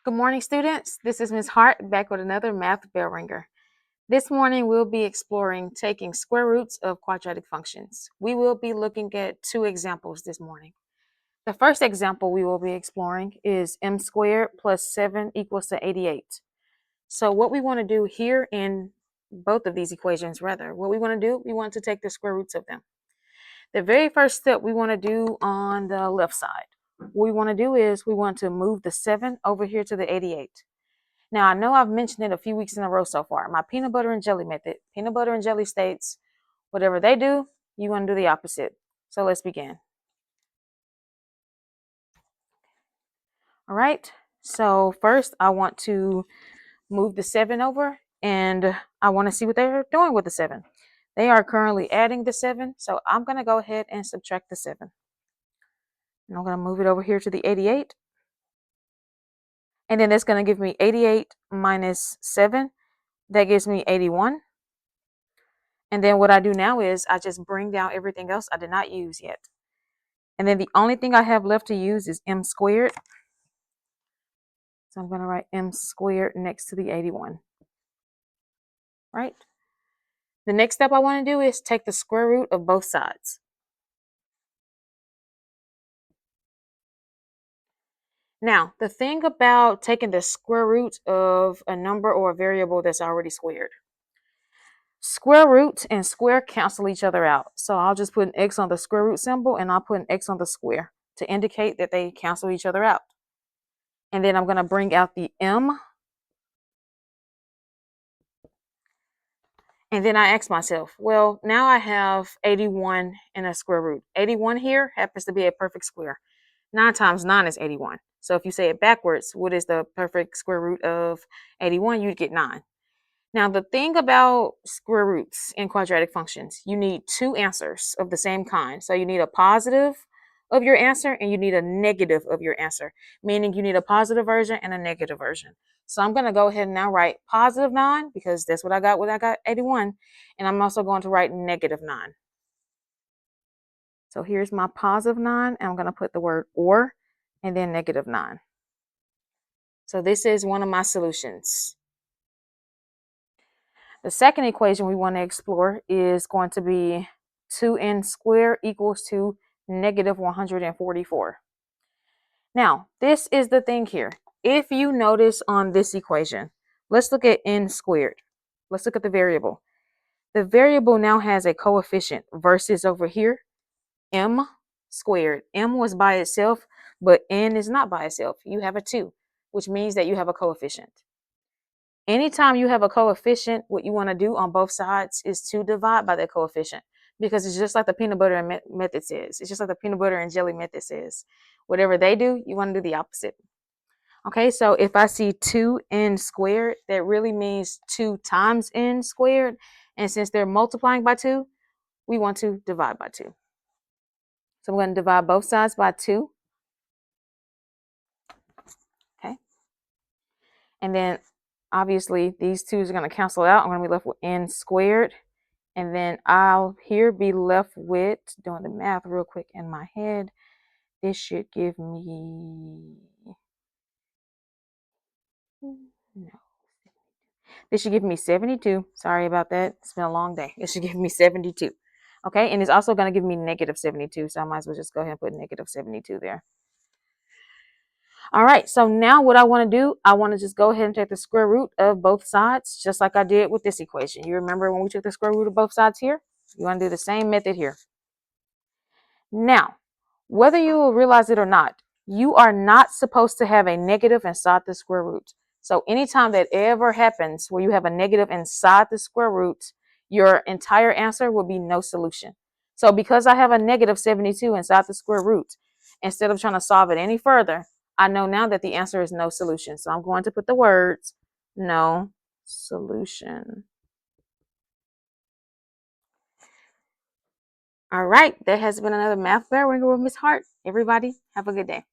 Good morning, students. This is Ms. Hart back with another Math Bellringer. This morning, we'll be exploring taking square roots of quadratic functions. We will be looking at two examples this morning. The first example we will be exploring is m squared plus 7 equals to 88. So what we want to do here in both of these equations, what we want to do, we want to take the square roots of them. The very first step we want to do on the left side, what we want to do is we want to move the 7 over here to the 88. Now, I know I've mentioned it a few weeks in a row so far. My peanut butter and jelly method. Peanut butter and jelly states, whatever they do, you want to do the opposite. So let's begin. All right. So first, I want to move the 7 over, and I want to see what they're doing with the 7. They are currently adding the 7, so I'm going to go ahead and subtract the 7. And I'm going to move it over here to the 88. And then that's going to give me 88 minus 7. That gives me 81. And then what I do now is I just bring down everything else I did not use yet. And then the only thing I have left to use is m squared. So I'm going to write m squared next to the 81. Right? The next step I want to do is take the square root of both sides. Now, the thing about taking the square root of a number or a variable that's already squared. Square root and square cancel each other out. So I'll just put an x on the square root symbol and I'll put an x on the square to indicate that they cancel each other out. And then I'm going to bring out the m. And then I ask myself, well, now I have 81 in a square root. 81 here happens to be a perfect square. 9 times 9 is 81. So if you say it backwards, what is the perfect square root of 81? You'd get 9. Now, the thing about square roots in quadratic functions, you need two answers of the same kind. So you need a positive of your answer and you need a negative of your answer, meaning you need a positive version and a negative version. So I'm going to go ahead and now write positive 9 because that's what I got when I got 81. And I'm also going to write negative 9. So here's my positive 9, and I'm going to put the word or and then negative 9. So this is one of my solutions. The second equation we want to explore is going to be 2n squared equals to negative 144. Now, this is the thing here. If you notice on this equation, let's look at n squared. Let's look at the variable. The variable now has a coefficient versus over here, m squared. M was by itself, but n is not by itself. You have a 2, which means that you have a coefficient. Anytime you have a coefficient, what you want to do on both sides is to divide by that coefficient, because it's just like the peanut butter method says. It's just like the peanut butter and jelly method says. Whatever they do, you want to do the opposite. Okay, so if I see 2n squared, that really means 2 times n squared. And since they're multiplying by 2, we want to divide by 2. So I'm going to divide both sides by 2. Okay. And then obviously these 2's are going to cancel out. I'm going to be left with n squared. And then I'll here be left with, doing the math real quick in my head, this should give me, no, this should give me 72. Sorry about that. It's been a long day. It should give me 72. Okay, and it's also going to give me negative 72. So I might as well just go ahead and put negative 72 there. All right, so now what I want to do, I want to just go ahead and take the square root of both sides, just like I did with this equation. You remember when we took the square root of both sides here? You want to do the same method here. Now, whether you will realize it or not, you are not supposed to have a negative inside the square root. So anytime that ever happens where you have a negative inside the square root, your entire answer will be no solution. So because I have a negative 72 inside the square root, instead of trying to solve it any further, I know now that the answer is no solution. So I'm going to put the words no solution. All right, that has been another Math Bellringer with Ms. Hart. Everybody, have a good day.